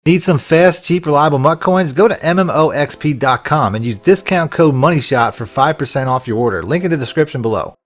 Need some fast, cheap, reliable MUT coins? Go to MMOXP.com and use discount code MONEYSHOT for 5% off your order. Link in the description below.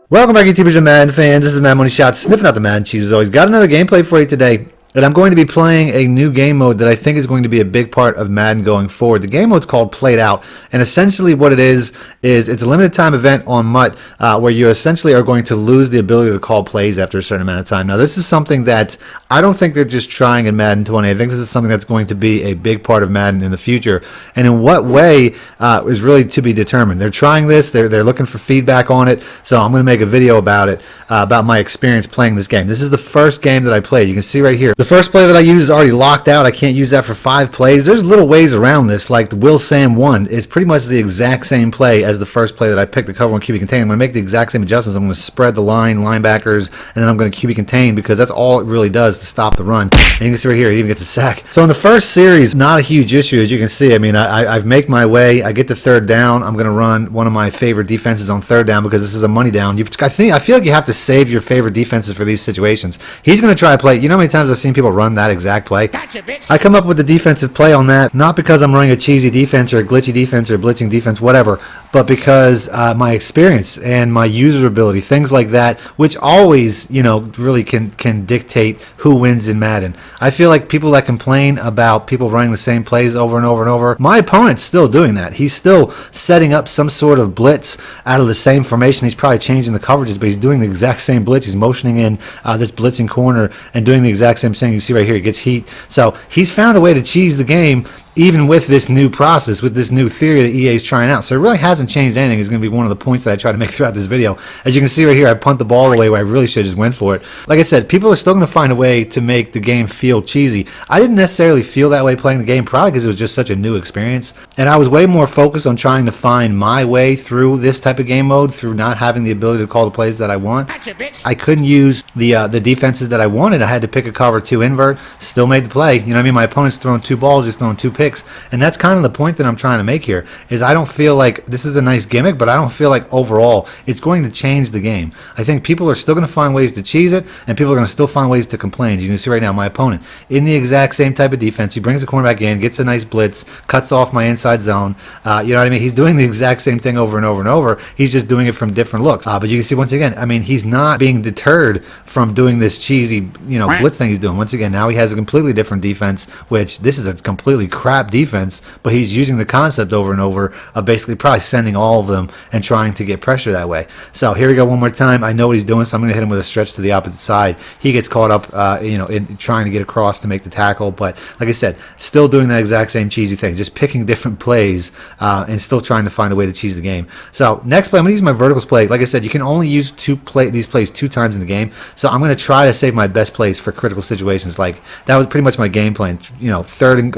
Welcome back, YouTubers and Madden fans. This is MADDENMONEYSHOT, sniffing out the Madden cheese as always. Got another gameplay for you today. And I'm going to be playing a new game mode that I think is going to be a big part of Madden going forward. The game mode's called Played Out, and essentially what it is it's a limited time event on MUT where you essentially are going to lose the ability to call plays after a certain amount of time. Now, this is something that I don't think they're just trying in Madden 20. I think this is something that's going to be a big part of Madden in the future. And in what way is really to be determined. They're trying this. They're looking for feedback on it. So I'm going to make a video about it, about my experience playing this game. This is the first game that I played. You can see right here. The first play that I use is already locked out. I can't use that for 5 plays. There's little ways around this, like the Will Sam 1 is pretty much the exact same play as the first play that I picked, the cover one QB contain. I'm going to make the exact same adjustments. I'm going to spread the line, linebackers, and then I'm going to QB contain because that's all it really does to stop the run. And you can see right here, it even gets a sack. So in the first series, not a huge issue, as you can see. I mean, I've make my way. I get to third down. I'm going to run one of my favorite defenses on third down because this is a money down. I feel like you have to save your favorite defenses for these situations. He's going to try to play. You know how many times I've seen people run that exact play? Gotcha, bitch. I come up with the defensive play on that, not because I'm running a cheesy defense or a glitchy defense or a blitzing defense, whatever, but because my experience and my user ability, things like that, which always, you know, really can dictate who wins in Madden. I feel like people that complain about people running the same plays over and over and over, my opponent's still doing that. He's still setting up some sort of blitz out of the same formation. He's probably changing the coverages, but he's doing the exact same blitz. He's motioning in this blitzing corner and doing the exact same thing. You see right here, he gets heat. So he's found a way to cheese the game, even with this new process, with this new theory that EA is trying out. So it really hasn't changed anything. It's going to be one of the points that I try to make throughout this video. As you can see right here, I punt the ball away where I really should have just went for it. Like I said, people are still going to find a way to make the game feel cheesy. I didn't necessarily feel that way playing the game, probably because it was just such a new experience. And I was way more focused on trying to find my way through this type of game mode, through not having the ability to call the plays that I want. Gotcha, bitch. I couldn't use the defenses that I wanted. I had to pick a cover 2 invert, still made the play. You know what I mean? My opponent's throwing 2 balls, just throwing 2 picks. And that's kind of the point that I'm trying to make here, is I don't feel like this is a nice gimmick, but I don't feel like overall it's going to change the game. I think people are still going to find ways to cheese it, and people are going to still find ways to complain. You can see right now my opponent in the exact same type of defense. He brings the cornerback in, gets a nice blitz, cuts off my inside zone. You know what I mean? He's doing the exact same thing over and over and over. He's just doing it from different looks. But you can see once again, I mean, he's not being deterred from doing this cheesy, you know, blitz thing he's doing. Once again, now he has a completely different defense, which this is a completely crap defense, but he's using the concept over and over of basically probably sending all of them and trying to get pressure that way. So here we go one more time. I know what he's doing, so I'm going to hit him with a stretch to the opposite side. He gets caught up, you know, in trying to get across to make the tackle, but like I said, still doing that exact same cheesy thing, just picking different plays and still trying to find a way to cheese the game. So next play, I'm going to use my verticals play. Like I said, you can only use these plays 2 times in the game, so I'm going to try to save my best plays for critical situations. Like that was pretty much my game plan. You know, third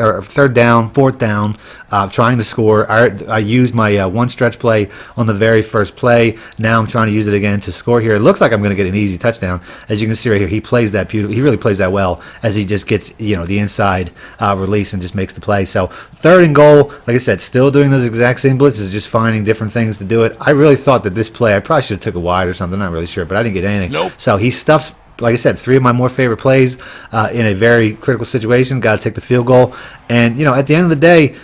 down, 4th down, trying to score. I used my 1 stretch play on the very first play. Now I'm trying to use it again to score here. It looks like I'm going to get an easy touchdown. As you can see right here, he plays that beautifully. He really plays that well as he just gets, you know, the inside release and just makes the play. So 3rd and goal, like I said, still doing those exact same blitzes, just finding different things to do it. I really thought that this play, I probably should have took a wide or something. I'm not really sure, but I didn't get anything. Nope. So he stuffs, like I said, 3 of my more favorite plays in a very critical situation. Got to take the field goal. And, you know, at the end of the day,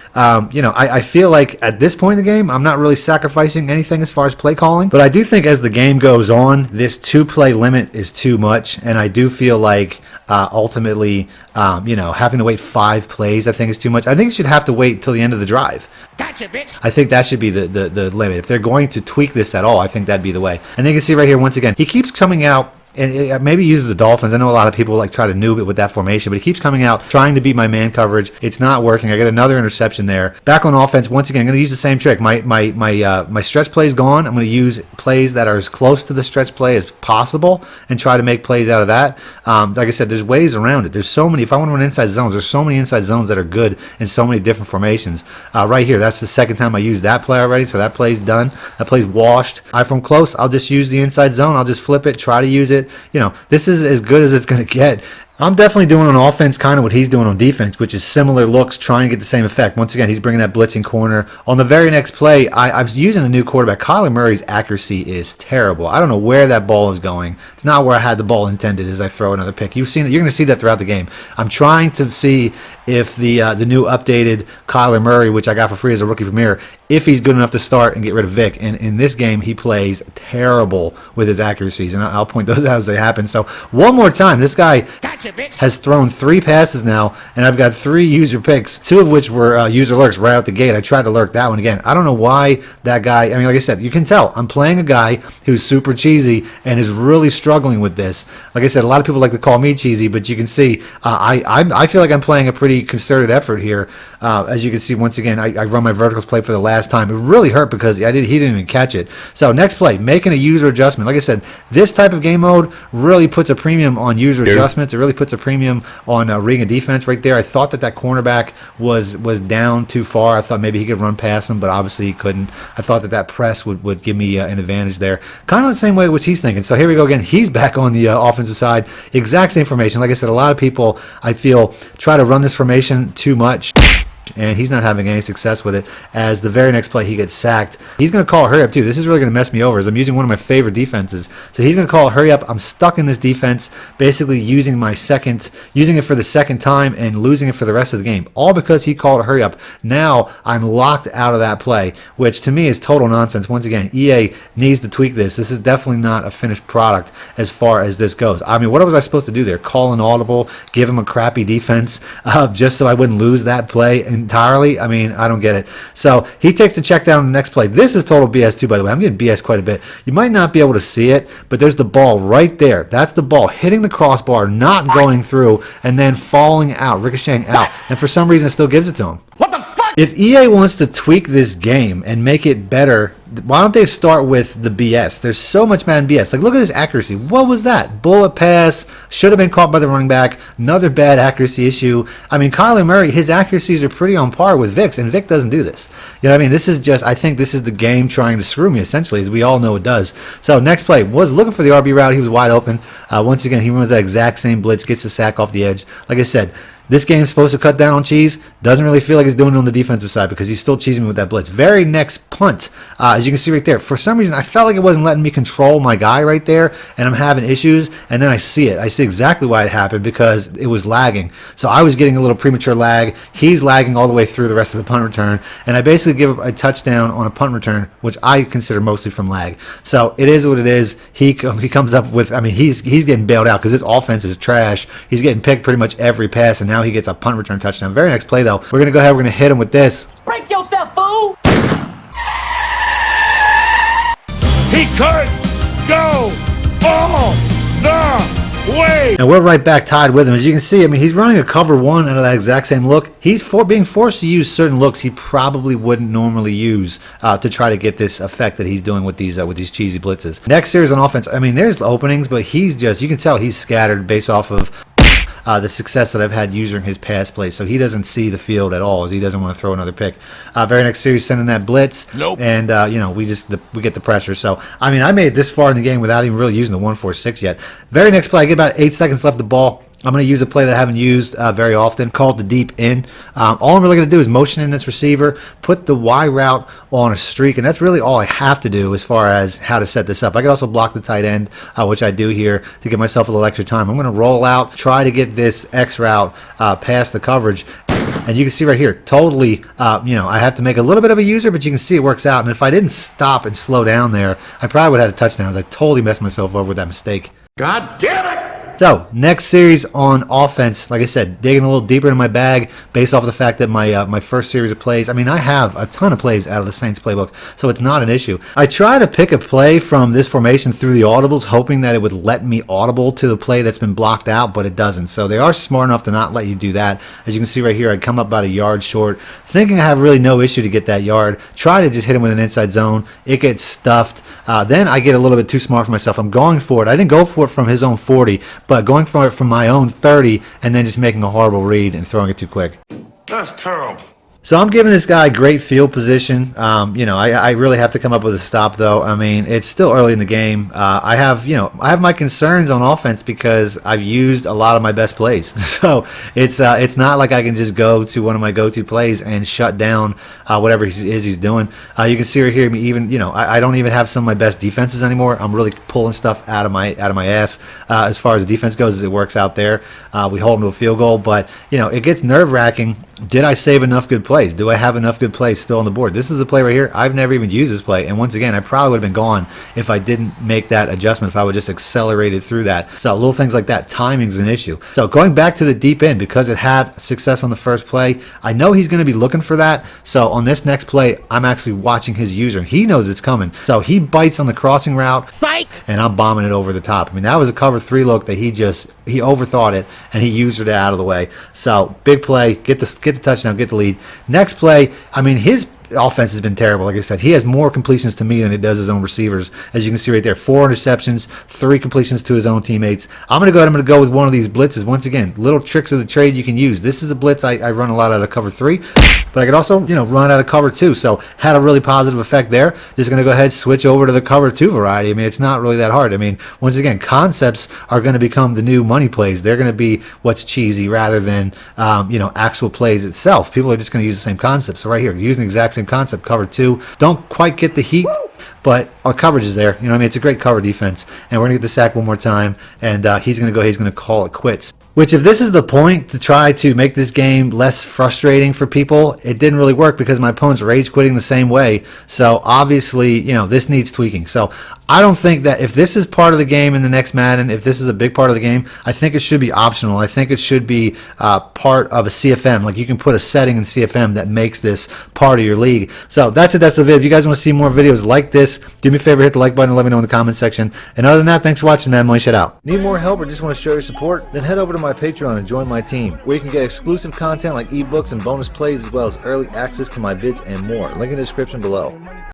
you know, I feel like at this point in the game, I'm not really sacrificing anything as far as play calling. But I do think as the game goes on, this 2-play limit is too much. And I do feel like ultimately, you know, having to wait 5 plays, I think is too much. I think you should have to wait till the end of the drive. Gotcha, bitch. I think that should be the limit. If they're going to tweak this at all, I think that'd be the way. And then you can see right here, once again, he keeps coming out. And maybe he uses the Dolphins. I know a lot of people like try to noob it with that formation, but he keeps coming out trying to beat my man coverage. It's not working. I get another interception there. Back on offense, once again, I'm going to use the same trick. My stretch play is gone. I'm going to use plays that are as close to the stretch play as possible and try to make plays out of that. Like I said, there's ways around it. There's so many. If I want to run inside zones, there's so many inside zones that are good in so many different formations. Right here, that's the 2nd time I used that play already, so that play's done. That play's washed. From close, I'll just use the inside zone. I'll just flip it, try to use it. You know, this is as good as it's going to get. I'm definitely doing on offense kind of what he's doing on defense, which is similar looks, trying to get the same effect. Once again, he's bringing that blitzing corner. On the very next play, I was using the new quarterback. Kyler Murray's accuracy is terrible. I don't know where that ball is going. It's not where I had the ball intended as I throw another pick. You've seen it. You're going to see that throughout the game. I'm trying to see if the new updated Kyler Murray, which I got for free as a rookie premiere, if he's good enough to start and get rid of Vic. And in this game, he plays terrible with his accuracies, and I'll point those out as they happen. So one more time, this guy has thrown 3 passes now, and I've got 3 user picks, 2 of which were user lurks right out the gate. I tried to lurk that one again. I don't know why that guy, I mean, like I said, you can tell I'm playing a guy who's super cheesy and is really struggling with this. Like I said, a lot of people like to call me cheesy, but you can see I feel like I'm playing a pretty concerted effort here. As you can see, once again, I run my verticals play for the last time. It really hurt because he didn't even catch it. So next play, making a user adjustment. Like I said, this type of game mode really puts a premium on user adjustments. It really puts a premium on reading a defense right there. I thought that cornerback was down too far. I thought maybe he could run past him, but obviously he couldn't. I thought that press would give me an advantage there. Kind of the same way which he's thinking. So here we go again. He's back on the offensive side. Exact same formation. Like I said, a lot of people, I feel, try to run this formation too much, and he's not having any success with it. As the very next play, he gets sacked. He's going to call a hurry up too. This is really going to mess me over as I'm using one of my favorite defenses. So he's going to call a hurry up. I'm stuck in this defense, basically using it for the second time and losing it for the rest of the game, all because he called a hurry up. Now I'm locked out of that play, which to me is total nonsense. Once again, EA needs to tweak this. This is definitely not a finished product as far as this goes. I mean, what was I supposed to do there? Call an audible, give him a crappy defense just so I wouldn't lose that play entirely? I mean, I don't get it. So he takes the check down on the next play. This is total BS too, by the way. I'm getting BS quite a bit. You might not be able to see it, but there's the ball right there. That's the ball hitting the crossbar, not going through, and then falling out, ricocheting out. And for some reason, it still gives it to him. What the fuck? If EA wants to tweak this game and make it better, why don't they start with the BS? There's so much Madden BS. Like, look at this accuracy. What was that? Bullet pass. Should have been caught by the running back. Another bad accuracy issue. I mean, Kyler Murray, his accuracies are pretty on par with Vic's, and Vic doesn't do this. You know what I mean? This is just, I think this is the game trying to screw me, essentially, as we all know it does. So, next play, was looking for the RB route. He was wide open. Once again, he runs that exact same blitz, gets the sack off the edge. Like I said, this game's supposed to cut down on cheese. Doesn't really feel like he's doing it on the defensive side because he's still cheesing me with that blitz. Very next punt, as you can see right there. For some reason, I felt like it wasn't letting me control my guy right there, and I'm having issues. And then I see it. I see exactly why it happened because it was lagging. So I was getting a little premature lag. He's lagging all the way through the rest of the punt return. And I basically give a touchdown on a punt return, which I consider mostly from lag. So it is what it is. He comes up with, I mean, he's getting bailed out because his offense is trash. He's getting picked pretty much every pass, and now he gets a punt return touchdown. Very next play, though, we're going to go ahead, we're going to hit him with this. Break yourself, fool! He could go all the way. And we're right back tied with him. As you can see, I mean, he's running a cover 1 out of that exact same look. He's being forced to use certain looks he probably wouldn't normally use to try to get this effect that he's doing with these cheesy blitzes. Next series on offense, I mean, there's the openings, but he's just, you can tell he's scattered based off of the success that I've had using his pass plays. So he doesn't see the field at all, as he doesn't want to throw another pick. Very next series, sending that blitz. Nope. And, you know, we get the pressure. So, I mean, I made it this far in the game without even really using the 1-4-6 yet. Very next play, I get about 8 seconds left of the ball. I'm going to use a play that I haven't used very often, called the deep in. All I'm really going to do is motion in this receiver, put the Y route on a streak, and that's really all I have to do as far as how to set this up. I can also block the tight end, which I do here to give myself a little extra time. I'm going to roll out, try to get this X route past the coverage. And you can see right here, totally, you know, I have to make a little bit of a user, but you can see it works out. And if I didn't stop and slow down there, I probably would have had a touchdown, as I totally messed myself over with that mistake. God damn it! So, next series on offense, like I said, digging a little deeper into my bag based off of the fact that my first series of plays, I mean, I have a ton of plays out of the Saints playbook, so it's not an issue. I try to pick a play from this formation through the audibles, hoping that it would let me audible to the play that's been blocked out, but it doesn't. So they are smart enough to not let you do that. As you can see right here, I come up about a yard short, thinking I have really no issue to get that yard. Try to just hit him with an inside zone. It gets stuffed. Then I get a little bit too smart for myself. I'm going for it. I didn't go for it from his own 40, but going for it from my own 30 and then just making a horrible read and throwing it too quick. That's terrible. So I'm giving this guy great field position. You know, I really have to come up with a stop, though. I mean, it's still early in the game. I have my concerns on offense because I've used a lot of my best plays. So it's not like I can just go to one of my go-to plays and shut down whatever he's doing. You can see right here, even I don't even have some of my best defenses anymore. I'm really pulling stuff out of my ass as far as defense goes, as it works out there. We hold them to a field goal, but it gets nerve-wracking. Did I save enough good plays? Do I have enough good plays still on the board? This is a play right here. I've never even used this play, and once again, I probably would have been gone if I didn't make that adjustment, if I would just accelerated through that. So little things like that, timing's an issue. So going back to the deep end, because it had success on the first play, I know he's going to be looking for that. So on this next play, I'm actually watching his user, and he knows it's coming. So he bites on the crossing route, Psych! and I'm bombing it over the top. I mean, that was a cover 3 look that he overthought it, and he used it out of the way. So big play, get the touchdown, get the lead. Next play, I mean, his offense has been terrible. Like I said, he has more completions to me than it does his own receivers. As you can see right there, 4 interceptions, 3 completions to his own teammates. I'm going to go with one of these blitzes. Once again, little tricks of the trade you can use. This is a blitz I run a lot out of cover 3, but I could also run out of cover 2. So had a really positive effect there. Just going to go ahead, switch over to the cover 2 variety. I mean, it's not really that hard. I mean, once again, concepts are going to become the new money plays. They're going to be what's cheesy rather than actual plays itself. People are just going to use the same concept. So right here, using the exact same concept, cover 2. Don't quite get the heat, but our coverage is there. It's a great cover defense, and we're gonna get the sack one more time, and he's gonna call it quits. Which, if this is the point to try to make this game less frustrating for people, it didn't really work because my opponent's rage quitting the same way. So obviously, this needs tweaking. So I don't think that if this is part of the game in the next Madden, if this is a big part of the game, I think it should be optional. I think it should be part of a CFM. Like, you can put a setting in CFM that makes this part of your league. So that's it. That's the video. If you guys want to see more videos like this, do me a favor, hit the like button and let me know in the comment section. And other than that, thanks for watching, man. Money Shot out. Need more help or just want to show your support? Then head over to my Patreon and join my team, where you can get exclusive content like ebooks and bonus plays, as well as early access to my vids and more. Link in the description below.